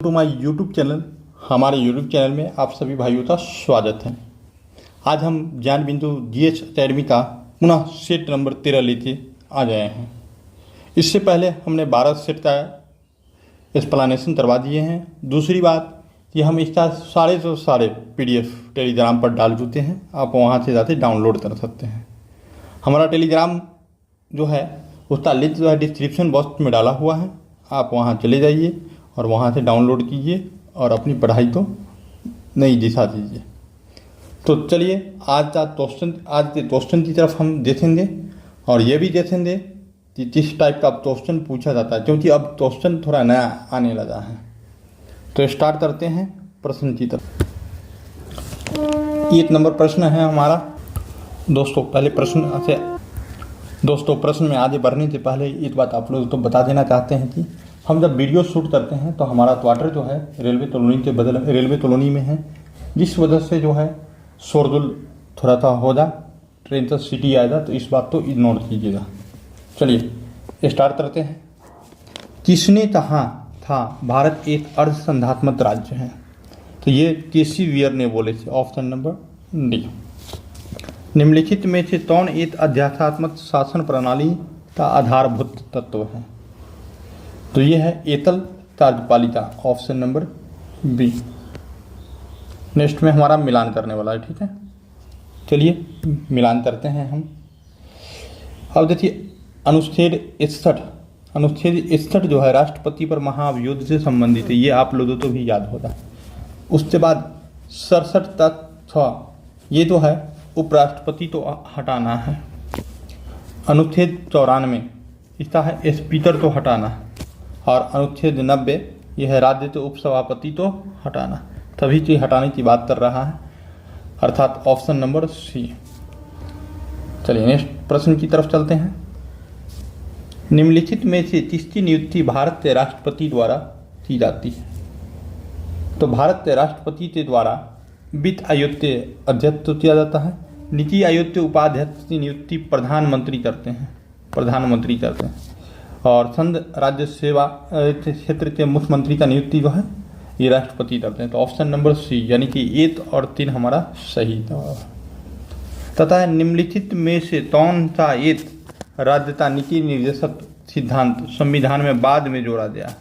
To my YouTube channel. हमारे YouTube channel में आप सभी भाइयों का स्वागत है। आज हम ज्ञान बिंदु जीएच अकेडमी का पुनः सेट नंबर 13 लेके आ गए हैं। इससे पहले हमने 12 सेट का एक्सप्लेनेशन करवा दिए हैं। दूसरी बात कि हम इसका सारे PDF टेलीग्राम पर डाल चुके हैं। आप वहाँ से जाके डाउनलोड कर सकते हैं। हमारा टेलीग्राम जो है उसका लिंक जो है डिस्क्रिप्शन बॉक्स में डाला हुआ है। आप वहाँ चले जाइए और वहाँ से डाउनलोड कीजिए और अपनी पढ़ाई को नई दिशा दीजिए। तो चलिए आज के क्वेश्चन की तरफ हम देखेंगे और ये भी देखेंगे कि किस टाइप का क्वेश्चन पूछा जाता है, क्योंकि अब क्वेश्चन थोड़ा नया आने लगा है। तो स्टार्ट करते हैं प्रश्न की तरफ। 1 नंबर प्रश्न है हमारा। दोस्तों प्रश्न में आगे बढ़ने से पहले एक बात आप लोग तो बता देना चाहते हैं कि हम जब वीडियो शूट करते हैं तो हमारा क्वार्टर जो है रेलवे कॉलोनी में है, जिस वजह से जो है शोरगुल थोड़ा सा होगा, ट्रेन से सिटी आएगा, तो इस बात को इग्नोर कीजिएगा। चलिए स्टार्ट करते हैं। किसने कहा था भारत एक अर्धसंधात्मक राज्य है? तो ये केसी वियर ने बोले थे। Option number D. निम्नलिखित में से कौन एक अध्यात्मात्मक शासन प्रणाली का आधारभूत तत्व है? तो ये है एकल कार्यपालिका। Option number B. नेक्स्ट में हमारा मिलान करने वाला है, ठीक है। चलिए मिलान करते हैं हम। अब देखिए अनुच्छेद 61 जो है राष्ट्रपति पर महाभियोग से संबंधित है। ये आप लोगों को भी याद होगा। उसके बाद 67 तक ये जो है उपराष्ट्रपति तो हटाना है। अनुच्छेद 94 इसका है स्पीकर तो हटाना है। और अनुच्छेद 90 यह है राज्य के उपसभापति तो हटाना। सभी चीज हटाने की बात कर रहा है, अर्थात ऑप्शन नंबर सी। चलिए नेक्स्ट प्रश्न की तरफ चलते हैं। निम्नलिखित में से किसकी नियुक्ति भारत के राष्ट्रपति द्वारा की जाती है? तो भारत के राष्ट्रपति के द्वारा वित्त आयोग के अध्यक्ष किया जाता है। नीति आयोग के उपाध्यक्ष की नियुक्ति प्रधानमंत्री करते हैं। और संघ राज्य सेवा क्षेत्र के मुख्यमंत्री का नियुक्ति जो है ये राष्ट्रपति करते हैं। तो ऑप्शन नंबर सी यानी कि 1 और 3 हमारा सही जवाब है। तथा निम्नलिखित में से कौन सा एक राज्य का नीति निर्देशक सिद्धांत संविधान में बाद में जोड़ा गया है?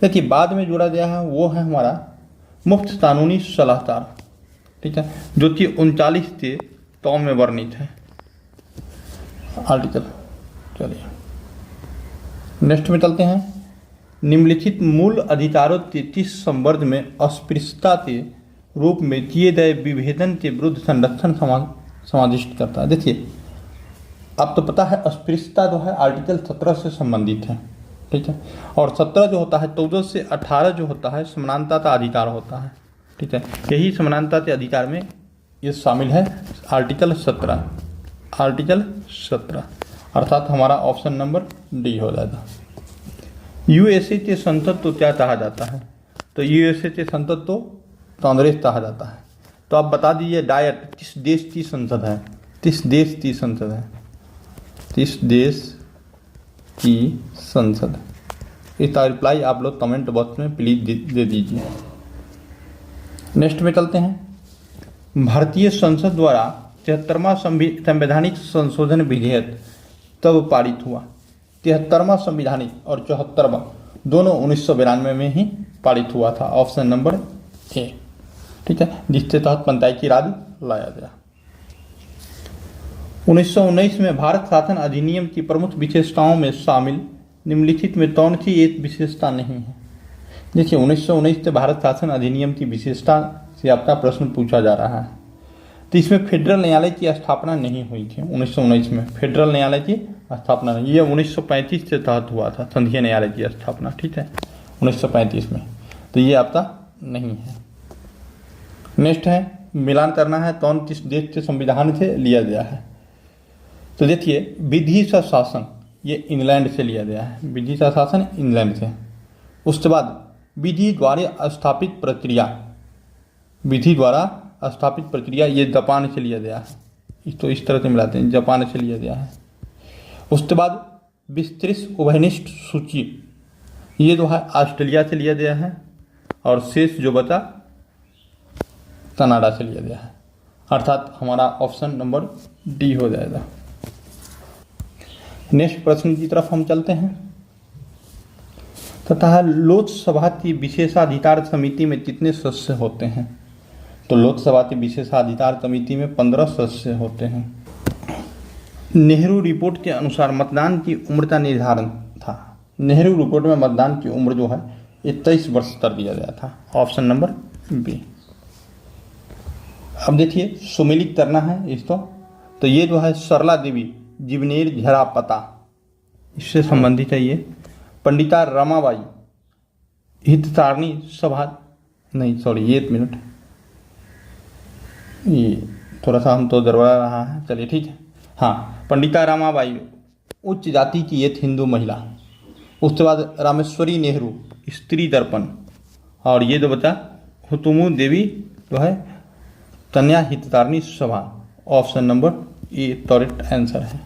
देखिए बाद में जोड़ा गया है वो है हमारा मुफ्त कानूनी सलाहकार, ठीक है, जो कि 39 के टॉम में वर्णित है आर्टिकल। चलिए नेक्स्ट में चलते हैं। निम्नलिखित मूल अधिकारों के किस संवर्ग में अस्पृश्यता के रूप में किए गए विभेदन के विरुद्ध संरक्षण समाविष्ट करता है? देखिए अब तो पता है अस्पृश्यता जो है आर्टिकल 17 से संबंधित है, ठीक है। और 17 जो होता है 14 से 18 जो होता है समानता का अधिकार होता है, ठीक है। यही समानता के अधिकार में ये शामिल है आर्टिकल 17 अर्थात हमारा ऑप्शन नंबर डी हो जाएगा। यूएसए के संसद तो क्या कहा जाता है? तो यूएसए के संसद तो कांग्रेस कहा जाता है। तो आप बता दीजिए डायट किस देश की संसद है? किस देश की संसद? इसका रिप्लाई आप लोग कमेंट बॉक्स में प्लीज दे दीजिए। नेक्स्ट में चलते हैं। भारतीय संसद द्वारा 73वां संवैधानिक संशोधन विधेयक तब पारित हुआ। 73वां संवैधानिक और 74वां दोनों 1992 में ही पारित हुआ था। ऑप्शन नंबर ए, ठीक है, जिसके तहत पंचायती राज लाया गया। 1919 में भारत शासन अधिनियम की प्रमुख विशेषताओं में शामिल निम्नलिखित में कौन सी एक विशेषता नहीं है? देखिए 1919 से भारत शासन अधिनियम की विशेषता से आपका प्रश्न पूछा जा रहा है। तो इसमें फेडरल न्यायालय की स्थापना नहीं हुई थी। 1919 में फेडरल न्यायालय की स्थापना नहीं, ये 1935 से तहत हुआ था संघीय न्यायालय की स्थापना, ठीक है, 1935 में। तो ये आपका नहीं है। नेक्स्ट है मिलान करना है कौन किस देश के संविधान से लिया गया है? तो देखिए विधि सा शासन ये इंग्लैंड से लिया गया है। विधि सा शासन इंग्लैंड से। उसके बाद विधि द्वारा स्थापित प्रक्रिया ये जापान से लिया गया है। तो इस तरह से मिलाते हैं, जापान से लिया गया है। उसके बाद विस्तृत उभयनिष्ठ सूची ये जो है ऑस्ट्रेलिया से लिया गया है। और शेष जो बचा कनाडा से लिया गया है, अर्थात हमारा ऑप्शन नंबर डी हो जाएगा। नेक्स्ट प्रश्न की तरफ हम चलते हैं। तथा लोकसभा की विशेषाधिकार समिति में कितने सदस्य होते हैं? तो लोकसभा की विशेषाधिकार समिति में 15 सदस्य होते हैं। नेहरू रिपोर्ट के अनुसार मतदान की उम्र का निर्धारण था। नेहरू रिपोर्ट में मतदान की उम्र जो है 23 वर्ष कर दिया गया था, ऑप्शन नंबर बी। अब देखिए सुमेलित करना है इसको, तो ये जो है सरला देवी जीवनेर झरापता, इससे संबंधित है ये। पंडिता रमाबाई हिततारणी सभा, नहीं सॉरी ये एक मिनट, ये थोड़ा सा हम तो दरबरा रहा है, चलिए ठीक है। हाँ, पंडिता रमाबाई उच्च जाति की एक हिंदू महिला। उसके बाद रामेश्वरी नेहरू स्त्री दर्पण, और ये जो बचा हुतुमु देवी जो है कन्या हिततारणी सभा, option number A correct answer है।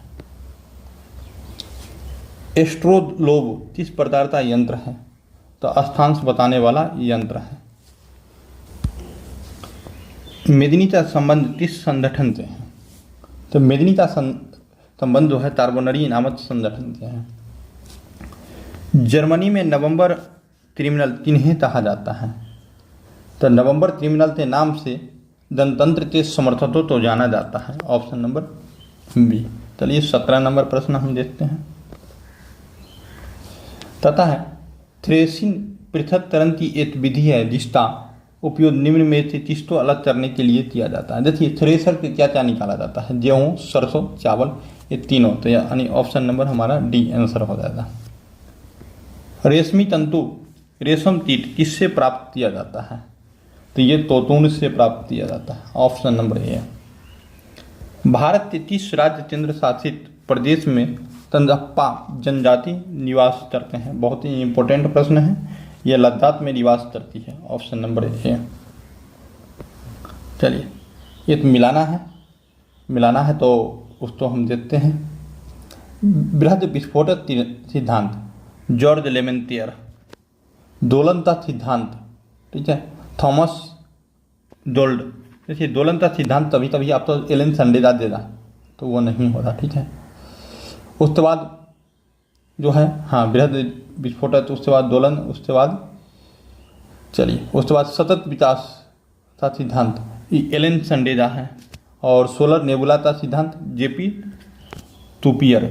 एस्ट्रोलोब किस प्रकार का यंत्र है? तो अक्षांश बताने वाला यंत्र है। मेदिनी का संबंध किस संगठन से है? तो मेदिनी का संबंध जो है कार्बोनरी नामक संगठन से है। जर्मनी में नवंबर क्रिमिनल किन्हें कहा जाता है? तो नवंबर क्रिमिनल के नाम से गणतंत्र के समर्थकों को जाना जाता है, ऑप्शन नंबर बी। चलिए 17 नंबर प्रश्न हम देखते हैं। तथा है थ्रेसिंग पृथक्करण की एक विधि है जिसका उपयोग निम्न में से किसको अलग करने के लिए किया जाता है? देखिए थ्रेसर से क्या क्या निकाला जाता है? गेहूँ, सरसों, चावल, ये तीनों, तो यानी ऑप्शन नंबर हमारा डी आंसर हो जाएगा। रेशमी तंतु रेशम कीट किससे प्राप्त किया जाता है? तो ये तोतून से प्राप्त किया जाता है, ऑप्शन नंबर ए। भारत के किस राज्य केंद्र शासित प्रदेश में तंजाप्पा जनजाति निवास करते हैं? बहुत ही इंपॉर्टेंट प्रश्न है, यह लद्दाख में निवास करती है, ऑप्शन नंबर ए। चलिए ये तो मिलाना है तो उसको हम देखते हैं। बृहद विस्फोटक सिद्धांत जॉर्ज लेमेंटियर, दोलन का सिद्धांत, ठीक है, थॉमस डोल्ड। देखिए दोलन का सिद्धांत तभी तभी आप तो एलन संडेदा देगा, तो वो नहीं हो रहा, ठीक है। उसके बाद जो है हाँ बृहद विस्फोटक, उसके बाद दोलन, उसके बाद चलिए उसके बाद सतत विकास का सिद्धांत एलन संडेजा है, और सोलर नेबुला का सिद्धांत जेपी टूपियर।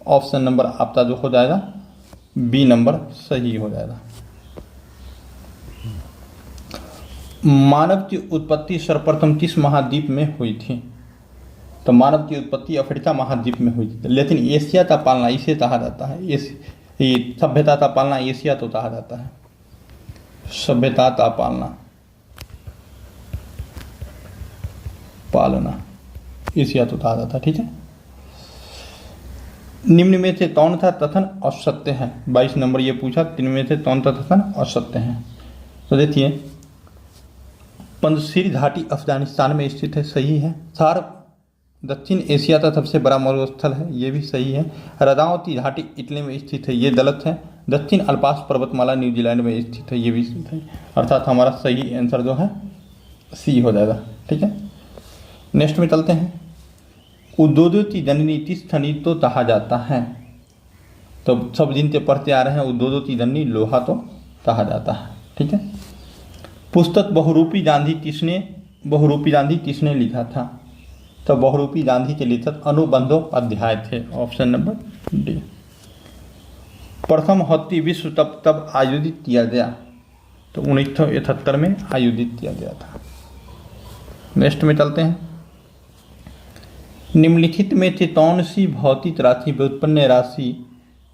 ऑप्शन नंबर आपका जो हो जाएगा बी नंबर सही हो जाएगा। मानव की उत्पत्ति सर्वप्रथम किस महाद्वीप में हुई थी? तो मानव की उत्पत्ति अफ्रीका महाद्वीप में हुई थी, लेकिन एशिया का पालना इसे कहा जाता है। ये सभ्यता का पालना एशिया तो कहा जाता है, सभ्यता का पालना एशिया तो कहा जाता है, ठीक है। निम्न में से कौन सा कथन असत्य है? 22 नंबर ये पूछा, निम्न में से कौन सा कथन असत्य है? तो देखिए पंजशीर घाटी अफगानिस्तान में स्थित है, सही है। सार दक्षिण एशिया का सबसे बड़ा मरुस्थल है, ये भी सही है। रदावती घाटी इटली में स्थित है, ये गलत है। दक्षिण अल्पास पर्वतमाला न्यूजीलैंड में स्थित है, ये भी स्थित है, अर्थात हमारा सही आंसर जो है सी हो जाएगा, ठीक है। नेक्स्ट में चलते हैं। उद्योगों की जननी किस खनिज तो कहा जाता है? तो सब जिनके पढ़ते आ रहे हैं, उद्योगों की जननी लोहा तो कहा जाता है, ठीक है। पुस्तक बहुरूपी गांधी किसने लिखा था? तो बहुरूपी गांधी के लेखक अनुबंधोपाध्याय थे, ऑप्शन नंबर डी। प्रथम हॉकी विश्व कप तब आयोजित किया गया? तो 1978 में आयोजित किया गया था। नेक्स्ट में चलते हैं। निम्नलिखित में से कौन सी भौतिक राशि व्युत्पन्न राशि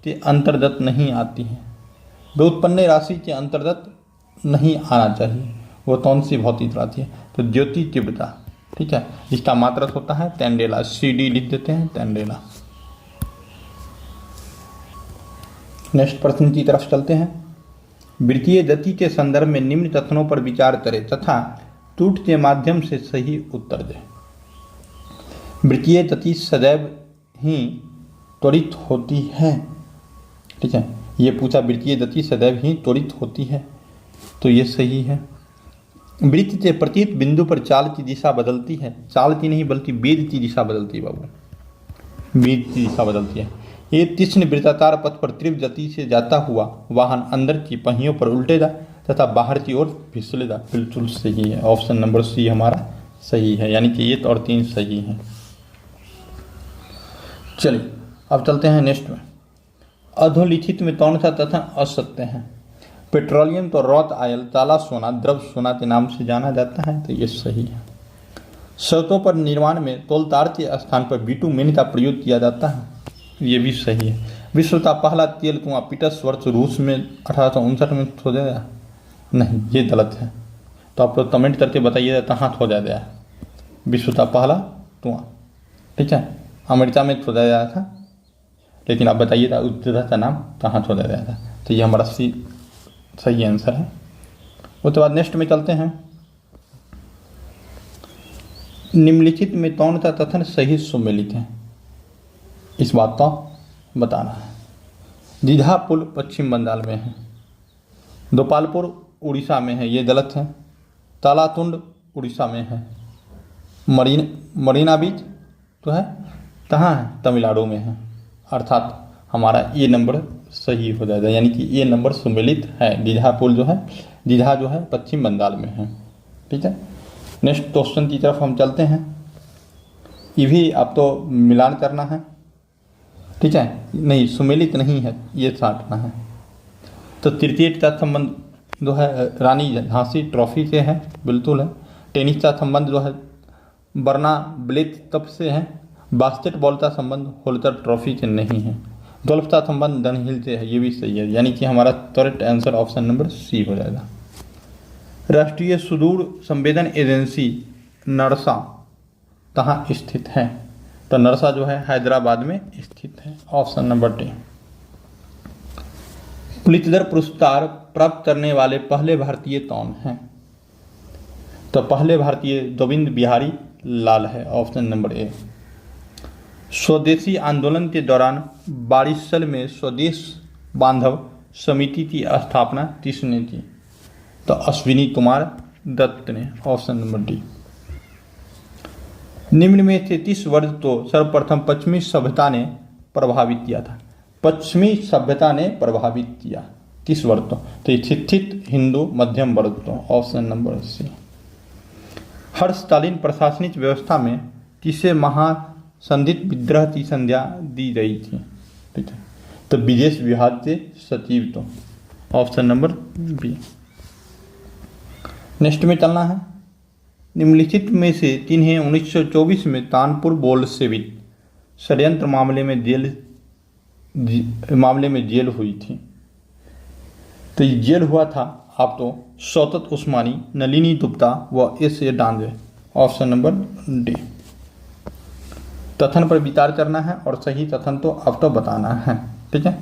के अंतर्गत नहीं आती है? व्युत्पन्न राशि के अंतर्गत नहीं आना चाहिए, वो कौन सी भौतिक राशि है? तो ज्योति तीव्रता, ठीक है, जिसका मात्रक होता है टेंडेला, CD लिख देते हैं टेंडेला। नेक्स्ट प्रश्न की तरफ चलते हैं। वृत्तीय गति के संदर्भ में निम्न कथनों पर विचार करें तथा टूट के माध्यम से सही उत्तर दें। वृत्तीय गति सदैव ही त्वरित होती है, ठीक है, ये पूछा वृत्तीय गति सदैव ही त्वरित होती है। तो ये सही है। वृत्त से प्रतीत बिंदु पर चाल की दिशा बदलती है, चाल की नहीं बल्कि वेग की दिशा बदलती है बाबू, वेग की दिशा बदलती है। ये तीक्ष्ण वृत्ताकार पथ पर तीव्र गति से जाता हुआ वाहन अंदर की पहियों पर उल्टेगा तथा बाहर की ओर फिसलेगा। बिल्कुल सही है, ऑप्शन नंबर सी हमारा सही है, यानी कि 1 और 3 सही हैं। चलिए अब चलते हैं नेक्स्ट में। अधोलिखित में कौन सा तथ्य असत्य है? पेट्रोलियम तो रॉत आयल काला सोना द्रव सोना के नाम से जाना जाता है, तो ये सही है। सड़कों पर निर्माण में तोलतार के स्थान पर बिटुमेन का प्रयोग किया जाता है, ये भी सही है। विश्व का पहला तेल कुआं पीटर्सबर्ग रूस में 1859 में खोदा गया, नहीं ये गलत है। तो आप लोग कमेंट करके बताइए कहाँ खोदा गया है विश्व का पहला कुआं। ठीक है, अमेरिका में खोदा गया था, लेकिन आप बताइएगा उस जगह का नाम कहाँ खोदा गया था। तो ये हमारा सही आंसर है। उसके बाद नेक्स्ट में चलते हैं। निम्नलिखित में कौन सा कथन सही सुमेलित है, इस बात का बताना है। दीघा पुल पश्चिम बंगाल में है, गोपालपुर उड़ीसा में है, ये गलत है। तालातुंड उड़ीसा में है। मरीना बीच तो है कहाँ है, तमिलनाडु में है, अर्थात हमारा ये नंबर सही हो जाएगा, यानी कि ये नंबर सुमेलित है। दीघा पुल जो है, दीघा जो है पश्चिम बंगाल में है। ठीक है, नेक्स्ट क्वेश्चन की तरफ हम चलते हैं। ये भी आप तो मिलान करना है, ठीक है, नहीं सुमेलित नहीं है, ये छांटना है। तो तृतीय का संबंध जो है रानी झांसी ट्रॉफी से है, बिल्कुल है। टेनिस का संबंध जो है बर्ना ब्लेथ कप से है। बास्केटबॉल का संबंध होल्कर ट्रॉफी से नहीं है। गोल्फ का संबंध डनहिल से है, ये भी सही है, यानी कि हमारा correct answer option number C हो जाएगा। राष्ट्रीय सुदूर संवेदन एजेंसी नरसा कहाँ स्थित है? तो नरसा जो है हैदराबाद में स्थित है, ऑप्शन नंबर डी। पुलित्जर पुरस्कार प्राप्त करने वाले पहले भारतीय कौन हैं? तो पहले भारतीय गोविंद बिहारी लाल है, ऑप्शन नंबर ए। स्वदेशी आंदोलन के दौरान बारिशल में स्वदेश बांधव समिति की स्थापना किसने की? तो अश्विनी कुमार दत्त ने, ऑप्शन नंबर डी। निम्न में से किस वर्ग को सर्वप्रथम पश्चिमी सभ्यता ने प्रभावित किया था? पश्चिमी सभ्यता ने प्रभावित किया किस वर्ग को? तो शिक्षित हिंदू मध्यम वर्ग को, ऑप्शन नंबर सी। हर्षकालीन प्रशासनिक व्यवस्था में किसे महासंधित विद्रोह की संज्ञा दी गई थी? ठीक है, तो विदेश विभाग के सचिव को, ऑप्शन नंबर बी। नेक्स्ट में चलना है। निम्नलिखित में से किन्हें 1924 में कानपुर बोल्शेविक षड्यंत्र मामले में जेल हुई थी? तो ये जेल हुआ था आप तो शौकत उस्मानी, नलिनी गुप्ता व S A Dange, option number D. कथन पर विचार करना है और सही कथन तो आपको बताना है, ठीक है।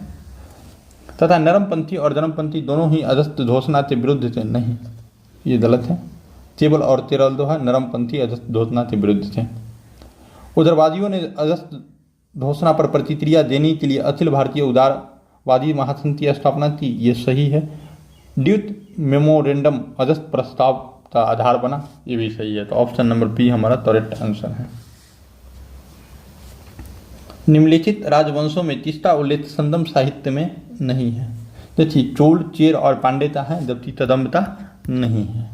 तथा नरमपंथी और जनमपंथी दोनों ही अगस्त घोषणा के विरुद्ध थे, नहीं ये गलत है। केवल और तेरल दो है नरमपंथी अगस्त घोषणा के विरुद्ध थे। उदारवादियों ने अगस्त घोषणा पर प्रतिक्रिया देने के लिए अखिल भारतीय उदारवादी महासंघ की स्थापना की, ये सही है। ड्यूट मेमोरेंडम अगस्त प्रस्ताव का आधार बना, ये भी सही है। तो ऑप्शन नंबर बी हमारा करेक्ट आंसर है। निम्नलिखित राजवंशों में किसका उल्लेख संदम साहित्य में नहीं है? देखिए चोल, चेर और पांडेता है, जबकि कदम्बता नहीं है।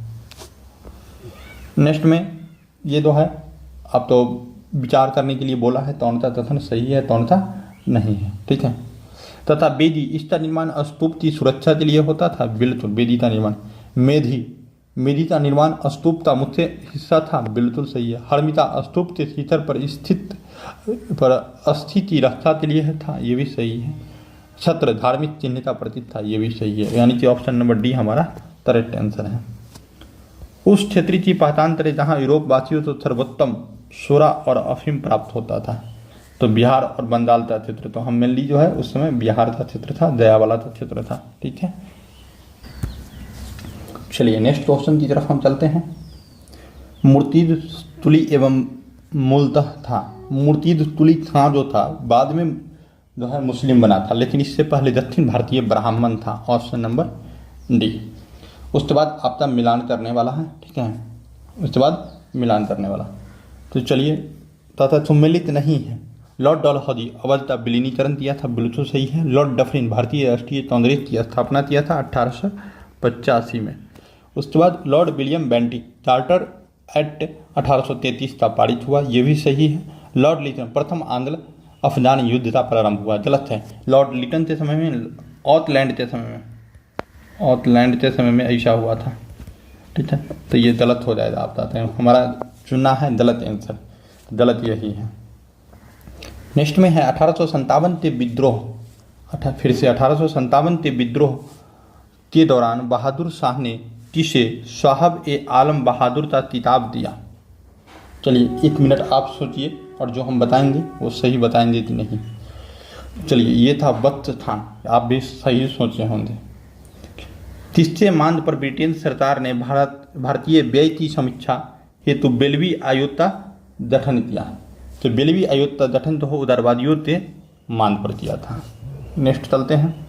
नेक्स्ट में ये दो है, आप तो विचार करने के लिए बोला है, कौन सा कथन सही है कौन सा नहीं है, ठीक है। तथा बेदी, इसका निर्माण स्तूप की सुरक्षा के लिए होता था, बिल्कुल बेदी का निर्माण। मेदी का निर्माण स्तूप का मुख्य हिस्सा था, बिल्कुल सही है। हरमिता स्तूप के शिखर पर स्थित पर अस्थि की रक्षा के लिए था, ये भी सही है। छत्र धार्मिक चिन्ह का प्रतीक था, ये भी सही है, यानी कि ऑप्शन नंबर डी हमारा करेक्ट आंसर है। उस क्षेत्र की पहचान करें जहाँ यूरोप वासियों को सर्वोत्तम सोरा और अफीम प्राप्त होता था। तो बिहार और बंगाल का क्षेत्र, तो हम मेनली जो है उस समय बिहार का क्षेत्र था, दयावाला का क्षेत्र था, ठीक है। चलिए नेक्स्ट क्वेश्चन की तरफ हम चलते हैं। मूर्तिद तुली एवं मूलतः था, मूर्तिद तुली खां जो था बाद में जो है मुस्लिम बना था, लेकिन इससे पहले दक्षिण भारतीय ब्राह्मण था, ऑप्शन नंबर डी। उसके बाद आपका मिलान करने वाला है, ठीक है, उसके बाद मिलान करने वाला। तो चलिए, तथा सम्मिलित नहीं है। लॉर्ड डलहौजी अवध का विलीनीकरण किया था, बिल्कुल सही है। लॉर्ड डफरिन भारतीय राष्ट्रीय कांग्रेस की स्थापना किया था 1885 में। उसके बाद Lord William Bentinck charter act 1833 का पारित हुआ, ये भी सही है। लॉर्ड लिटन प्रथम आंग्ल अफगान युद्ध का प्रारंभ हुआ, गलत है। लॉर्ड लिटन के समय में, ऑकलैंड के समय में ऐसा हुआ था, ठीक है, तो ये गलत हो जाएगा। आप बताते हैं हमारा चुनना है गलत आंसर, गलत यही है। नेक्स्ट में है 1857 के विद्रोह। फिर से 1857 के विद्रोह के दौरान बहादुर शाह ने किसे साहब ए आलम बहादुर का किताब दिया? चलिए 1 मिनट आप सोचिए और जो हम बताएंगे वो सही बताएंगे कि नहीं। चलिए, ये था बख्त खान, आप भी सही सोचे होंगे। किसके मांग पर ब्रिटेन सरकार ने भारतीय व्यय की समीक्षा हेतु बेलवी आयोग का गठन किया? तो बेलवी आयोग का गठन तो उदारवादियों के मांग पर किया था। नेक्स्ट चलते हैं।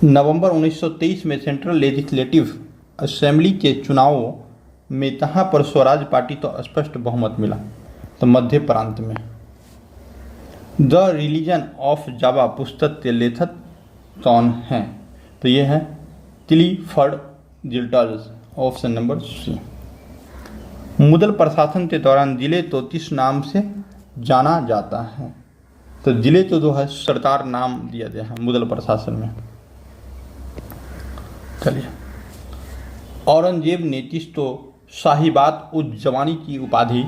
नवंबर 1923 में सेंट्रल लेजिस्लेटिव असेंबली के चुनावों में कहाँ पर स्वराज पार्टी तो स्पष्ट बहुमत मिला? तो मध्य प्रांत में। द रिलीजन ऑफ जावा पुस्तक के लेखक कौन हैं? तो ये है Clifford Gilters, option number C. Mughal प्रशासन के दौरान जिले तो किस नाम से जाना जाता है? तो जिले तो जो है सरदार नाम दिया गया है मुगल प्रशासन में। चलिए, औरंगजेब ने किसको शाहीबाद उज जवानी की उपाधि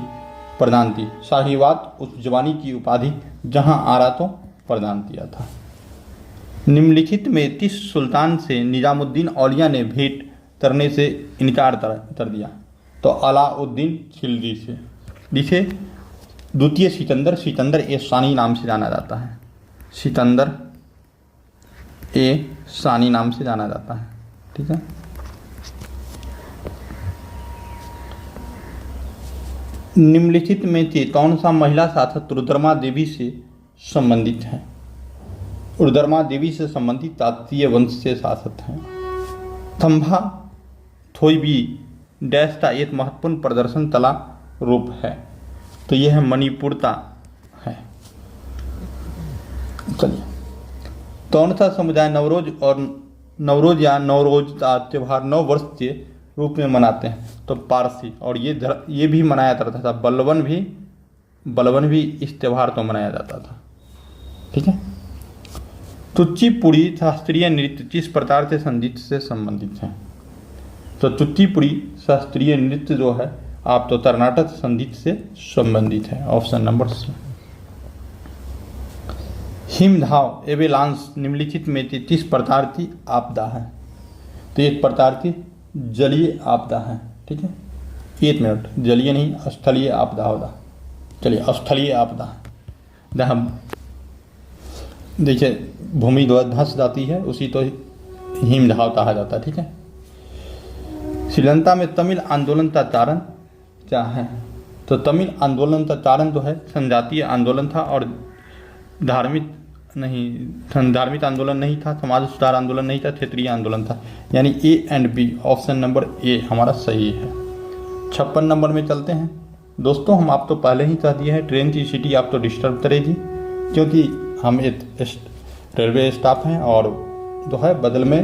प्रदान की? शाहीबाद उज जवानी की उपाधि जहां आरा तो प्रदान किया था। निम्नलिखित में किस सुल्तान से निजामुद्दीन औलिया ने भेंट करने से इनकार कर दिया? तो अलाउद्दीन खिलजी से, जिसे द्वितीय सिकंदर ए सानी नाम से जाना जाता है। सिकंदर ए सानी नाम से जाना जाता है, ठीक है। निम्नलिखित में से कौन सा महिला शासक रुद्रमा देवी से संबंधित है? रुद्रमा देवी से संबंधित तात्तीय वंश से शासक हैं। थंबा थोइबी डैश का एक महत्वपूर्ण प्रदर्शन कला रूप है। तो यह है मणिपुर का है। चलिए, कौन सा समुदाय नवरोज या नवरोज का त्यौहार 9 वर्ष के रूप में मनाते हैं? तो पारसी, और ये भी मनाया जाता था। बलवन भी इस त्यौहार को मनाया जाता था, ठीक है। कुचिपुड़ी शास्त्रीय नृत्य किस प्रकार के संगीत से संबंधित है? तो कुचिपुड़ी शास्त्रीय नृत्य जो है आप तो कर्नाटक संगीत से संबंधित है, ऑप्शन नंबर सी। हिमधाव एवेलांस निम्नलिखित में से किस प्रकार की आपदा है? तो एक प्रकार की जलीय आपदा है, ठीक है। 1 मिनट, जलीय नहीं, स्थलीय आपदा होगा। चलिए, स्थलीय आपदा जहाँ देखिए भूमि धंस जाती है उसी तो हिमधाव कहा जाता है, ठीक है। श्रीलंका में तमिल आंदोलन का कारण क्या है? तो तमिल आंदोलन का कारण जो है जनजातीय आंदोलन था और धार्मिक आंदोलन नहीं था, समाज सुधार आंदोलन नहीं था, क्षेत्रीय आंदोलन था। यानी A and B, option number A हमारा सही है। 56 नंबर में चलते हैं। दोस्तों, हम आप तो पहले ही कह दिए हैं ट्रेन की सिटी आप तो डिस्टर्ब करेगी, क्योंकि हम एक रेलवे स्टाफ हैं और जो है बदल में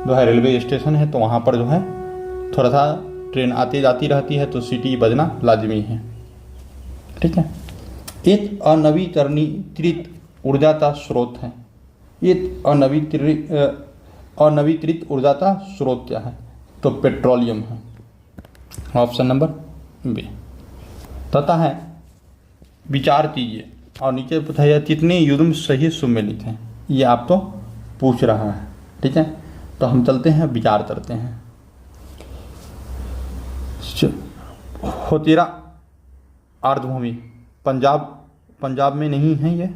जो है रेलवे स्टेशन है, तो वहाँ पर जो है थोड़ा सा ट्रेन आती जाती रहती है, तो सिटी बजना लाजमी है, ठीक है। एक अनवीकरणीकृत ऊर्जा का स्रोत है। एक अनवीकृत ऊर्जा का स्रोत क्या है? तो पेट्रोलियम है, ऑप्शन नंबर बी। तथा है विचार कीजिए, और नीचे पूछा है कितने युग्म सही सुमेलित हैं, ये आप तो पूछ रहा है, ठीक है। तो हम चलते हैं, विचार करते हैं। होतेरा आर्द्रभूमि पंजाब में नहीं है ये।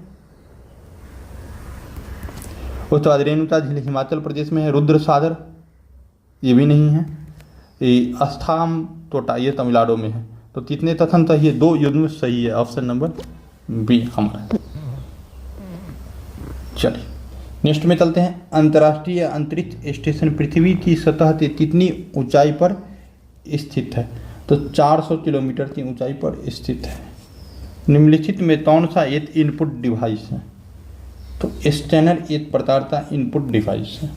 उसके बाद रेणुका झील हिमाचल प्रदेश में है। रुद्र सागर ये भी नहीं है। ये अस्थाम टोटा ये तमिलनाडु में है। तो कितने कथन था? ये 2 युग्म सही है, ऑप्शन नंबर बी हमारा। चलिए, नेक्स्ट में चलते हैं। अंतर्राष्ट्रीय अंतरिक्ष स्टेशन पृथ्वी की सतह से कितनी ऊंचाई पर स्थित है? तो 400 किलोमीटर की ऊंचाई पर स्थित है। निम्नलिखित में कौन सा एक इनपुट डिवाइस है? तो स्कैनर एक प्रकार का इनपुट डिवाइस है।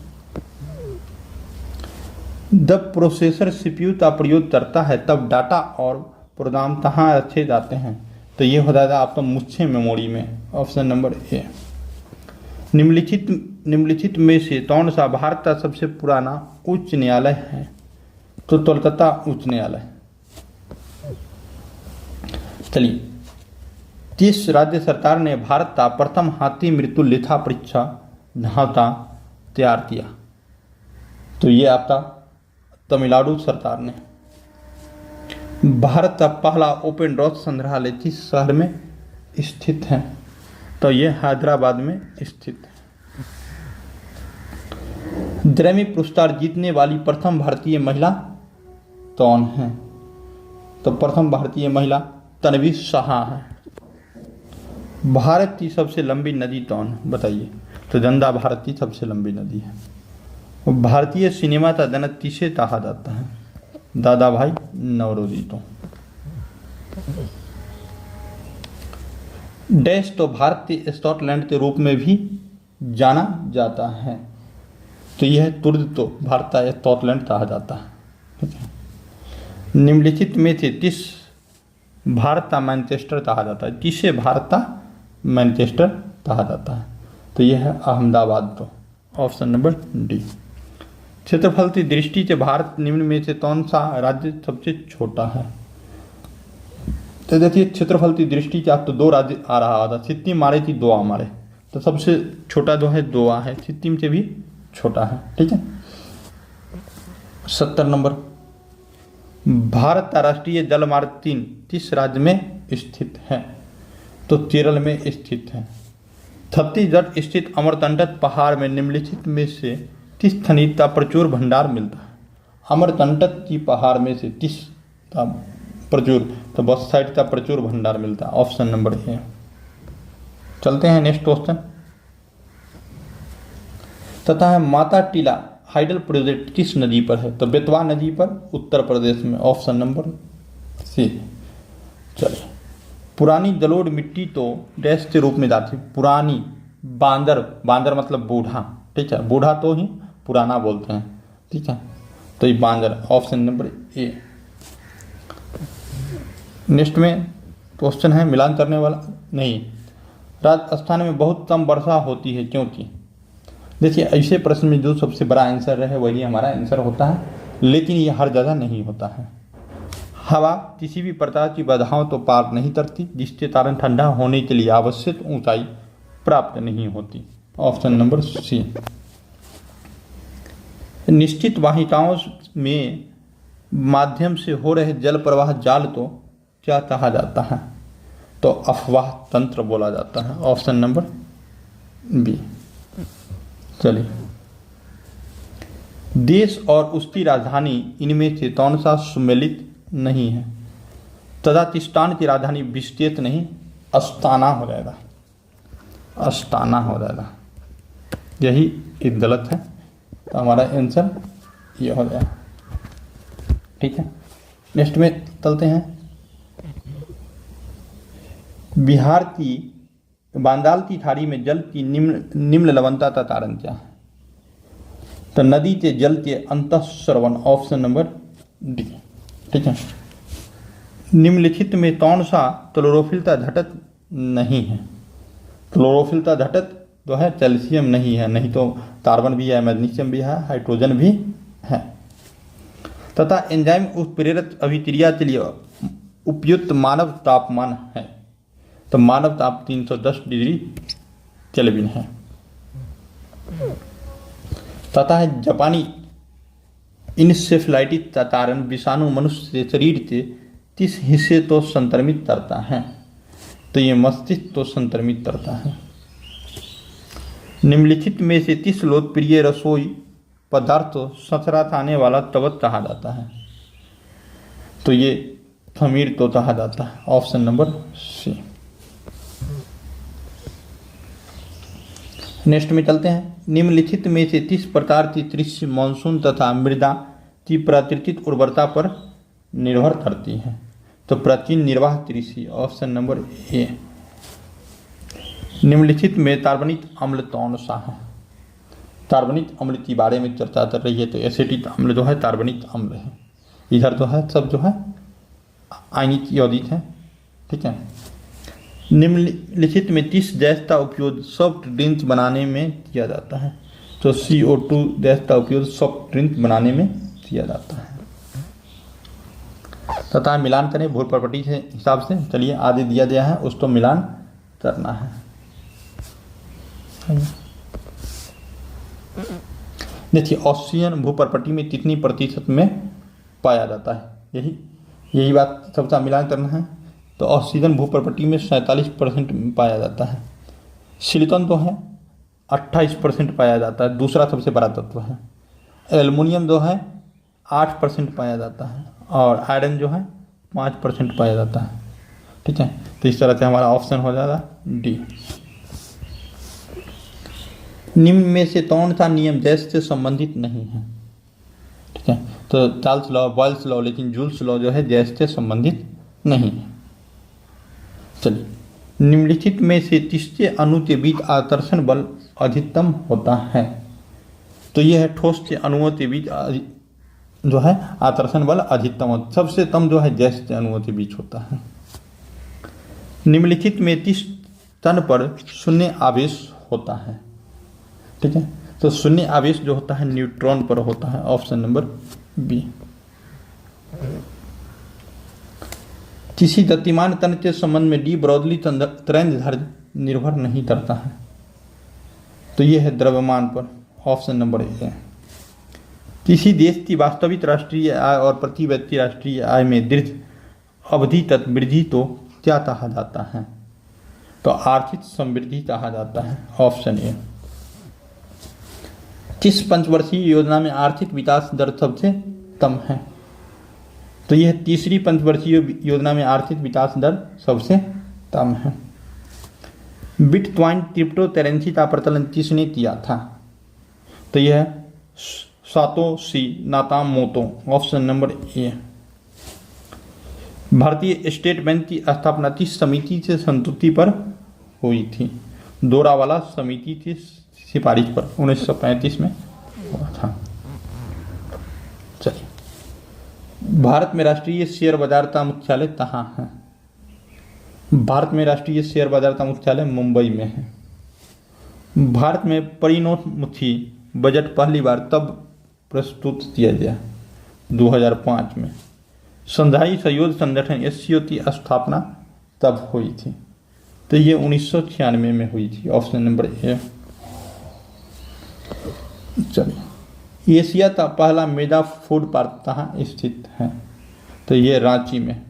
जब प्रोसेसर सीपीयू का प्रयोग करता है तब डाटा और प्रोग्राम कहाँ रखे जाते हैं? तो ये हो जाएगा आपका मुख्य मेमोरी में, ऑप्शन नंबर ए। निम्नलिखित में से कौन सा भारत का सबसे पुराना उच्च न्यायालय है? तो कोलकाता उच्च न्यायालय। चलिए, किस राज्य सरकार ने भारत का प्रथम हाथी मृत्यु लेखा परीक्षा ढांचा तैयार किया? तो ये आपका तमिलनाडु सरकार ने। भारत का पहला ओपन डॉट संग्रहालय किस शहर में स्थित है? तो ये हैदराबाद में स्थित है। ग्रैमी पुरस्कार जीतने वाली प्रथम भारतीय महिला कौन है? तो प्रथम भारतीय महिला तन्वी शाह है। भारत की सबसे लंबी नदी कौन है? बताइए। तो गंगा भारत की सबसे लंबी नदी है। भारतीय सिनेमा का जनक किसे कहा जाता है? दादा भाई नौरोजी को। डैश तो भारत के स्कॉटलैंड के रूप में भी जाना जाता है। तो यह तुर्द तो भारत का स्कॉटलैंड कहा जाता है। निम्नलिखित में से किस भारत का मैनचेस्टर कहा जाता है? किसे भारत का मैनचेस्टर कहा जाता है? तो यह है अहमदाबाद, तो ऑप्शन नंबर डी। क्षेत्रफल की दृष्टि से भारत निम्न में से कौन सा राज्य सबसे छोटा है? तो देखिए, क्षेत्रफल की दृष्टि से आप तो दो राज्य आ रहा था, सिक्किम मारे थी, गोवा मारे, तो सबसे छोटा जो है गोवा है, सिक्किम से भी छोटा है। ठीक है। 70 नंबर। भारत का राष्ट्रीय जलमार्ग 3 किस राज्य में स्थित है? तो केरल में स्थित है। छत्तीसगढ़ स्थित अमरकंटक पहाड़ में निम्नलिखित में से किस खनिज का प्रचुर भंडार मिलता है? अमरकंटक की पहाड़ में से किस का प्रचुर? तो बॉक्साइट का प्रचुर भंडार मिलता है, ऑप्शन नंबर ए। चलते हैं नेक्स्ट क्वेश्चन। तथा है माता टीला हाइडल प्रोजेक्ट किस नदी पर है? तो बेतवा नदी पर, उत्तर प्रदेश में, ऑप्शन नंबर सी। चलिए, पुरानी जलोढ़ मिट्टी तो डैश के रूप में जाती। पुरानी बांदर, बांदर मतलब बूढ़ा, ठीक है, बूढ़ा तो ही पुराना बोलते हैं, ठीक है, तो ये बांदर, ऑप्शन नंबर ए। नेक्स्ट में क्वेश्चन है मिलान करने वाला नहीं। राजस्थान में बहुत कम वर्षा होती है क्योंकि? देखिए, ऐसे प्रश्न में जो सबसे बड़ा आंसर रहे वही हमारा आंसर होता है, लेकिन ये हर जगह नहीं होता है। हवा किसी भी प्रकार की बाधाओं तो पार नहीं करती, जिसके कारण ठंडा होने के लिए आवश्यक ऊंचाई प्राप्त नहीं होती, ऑप्शन नंबर सी। निश्चित वाहिकाओं में माध्यम से हो रहे जल प्रवाह जाल तो क्या कहा जाता है? तो अफवाह तंत्र बोला जाता है, ऑप्शन नंबर बी। चलिए, देश और उसकी राजधानी इनमें से कौन सा सम्मिलित नहीं है? तजाकिस्तान की राजधानी बिश्केक नहीं, अस्ताना हो जाएगा, अस्ताना हो जाएगा, यही एक गलत है, तो हमारा आंसर ये हो जाएगा। ठीक है। नेक्स्ट में चलते हैं। बिहार की बांदाल की खाड़ी में जल की निम्न लवणता का कारण क्या है? तो नदी के जल के अंतःस्रवण, ऑप्शन नंबर डी। ठीक है। निम्नलिखित में कौन सा क्लोरोफिल का घटक नहीं है? क्लोरोफिल का घटक जो है कैल्शियम नहीं है, नहीं तो कार्बन भी है, मैग्नीशियम भी है, हाइड्रोजन भी है। तथा एंजाइम उत्प्रेरक अभिक्रिया के लिए उपयुक्त मानव तापमान है, तो मानव ताप 310 डिग्री केल्विन है। तथा है जापानी इंसेफ्लाइटिस का कारण विषाणु मनुष्य के शरीर के किस हिस्से को संक्रमित करता है? तो ये मस्तिष्क को संक्रमित करता है। निम्नलिखित में से किस लोकप्रिय रसोई पदार्थ को सचरा खाने वाला तवत कहा जाता है? तो ये खमीर तो कहा जाता है, ऑप्शन नंबर सी। नेक्स्ट में चलते हैं। निम्नलिखित में से किस प्रकार की कृषि मानसून तथा मृदा की प्राकृतिक उर्वरता पर निर्भर करती है? तो प्राचीन निर्वाह कृषि, ऑप्शन नंबर ए। निम्नलिखित में कार्बनिक अम्ल कौन सा है? कार्बनिक अम्ल के बारे में चर्चा कर रही है, तो एसिटिक अम्ल जो है कार्बनिक अम्ल है। इधर जो है सब जो है आयनिक यौगिक है, ठीक है। निम्नलिखित में किस गैस का उपयोग सॉफ्ट ड्रिंक बनाने में किया जाता है? तो CO2 गैस का उपयोग सॉफ्ट ड्रिंक बनाने में किया जाता है। तथा मिलान करें भूल प्रॉपर्टी के हिसाब से। चलिए आदि दिया गया है, उसको मिलान करना है। देखिए ऑक्सीजन भू प्रॉपर्टी में कितनी प्रतिशत में पाया जाता है, यही बात सबका मिलान करना है। तो ऑक्सीजन भू प्रॉपर्टी में 47% पाया जाता है। सिलिकॉन तो है 28% पाया जाता है, दूसरा सबसे बड़ा तत्व है। एल्युमिनियम जो है 8% पाया जाता है, और आयरन जो है 5% पाया जाता है, ठीक है। तो इस तरह से हमारा ऑप्शन हो जाएगा डी। निम्न में से कौन सा नियम गैस से संबंधित नहीं है? ठीक है, तो चार्ल्स लॉ, बॉयल्स लॉ, लेकिन जूल्स लॉ जो है गैस से संबंधित नहीं है। चलिए, निम्नलिखित में से किसके अणु के बीच आकर्षण बल अधिकतम होता है? तो यह है ठोस के अणुओं के बीच जो है आकर्षण बल अधिकतम होता है। सबसे कम जो है गैस के अणुओं के बीच होता है। निम्नलिखित में किस कण पर शून्य आवेश होता है? ठीक है, तो शून्य आवेश जो होता है न्यूट्रॉन पर होता है, ऑप्शन नंबर बी। किसी गतिमान कण के संबंध में डी ब्रॉडली तरंगदैर्घ्य निर्भर नहीं करता है, तो यह है द्रव्यमान पर, ऑप्शन नंबर ए। किसी देश की वास्तविक राष्ट्रीय आय और प्रति व्यक्ति राष्ट्रीय आय में दीर्घ अवधि तक वृद्धि को क्या कहा जाता है? तो आर्थिक समृद्धि कहा जाता है, ऑप्शन ए। किस पंचवर्षीय योजना में आर्थिक विकास दर सबसे कम है? तो यह तीसरी पंचवर्षीय योजना में आर्थिक विकास दर सबसे कम है। बिटकॉइन क्रिप्टो करेंसी का प्रचलन किसने किया था? तो यह सातोशी नाकामोतो, ऑप्शन नंबर ए। भारतीय स्टेट बैंक की स्थापना किस समिति से संतुष्टि पर हुई थी? दोरावाला समिति की सिफारिश पर 1935 में हुआ था। चलिए, भारत में राष्ट्रीय शेयर बाजार का मुख्यालय कहाँ है? भारत में राष्ट्रीय शेयर बाजार का मुख्यालय मुंबई में है। भारत में परिणोमुखी बजट पहली बार तब प्रस्तुत किया गया 2005 में। संघाई सहयोग संगठन SCO की स्थापना तब हुई थी? तो ये 1996 में हुई थी, ऑप्शन नंबर ए। चलिए, एशिया का पहला मृदा फूड पार्क कहाँ स्थित है? तो ये रांची में।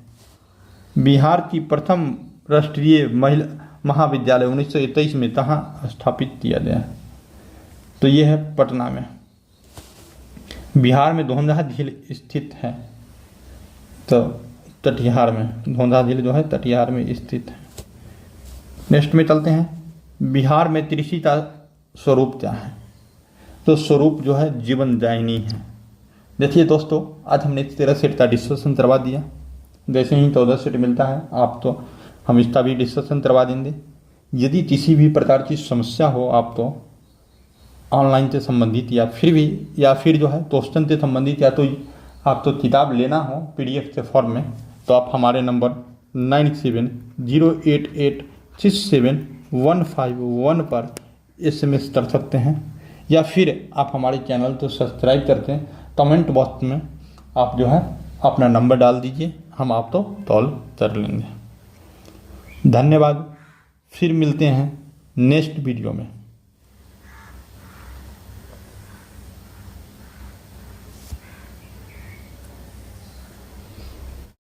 बिहार की प्रथम राष्ट्रीय महिला महाविद्यालय 1923 में कहाँ स्थापित किया गया? तो ये है पटना में। बिहार में धौंधा झील स्थित है, तो कटिहार में। धौंधा झील जो है कटिहार में स्थित है। नेक्स्ट में चलते हैं। बिहार में कृषि का स्वरूप क्या है? तो स्वरूप जो है जीवन दायिनी है। देखिए दोस्तों, आज हमने 13 सेट का डिस्कशन करवा दिया। जैसे ही 14 सेट मिलता है आप तो हम इसका भी डिस्कशन करवा देंगे। यदि किसी भी प्रकार की समस्या हो आप तो ऑनलाइन से संबंधित या फिर जो है क्वेश्चन से संबंधित, या तो आप तो किताब लेना हो PDF के फॉर्म में, तो आप हमारे नंबर 9708886715 पर SMS कर सकते हैं, या फिर आप हमारे चैनल को सब्सक्राइब करते हैं। कमेंट बॉक्स में आप जो है अपना नंबर डाल दीजिए, हम आपको कॉल कर लेंगे। धन्यवाद, फिर मिलते हैं नेक्स्ट वीडियो में।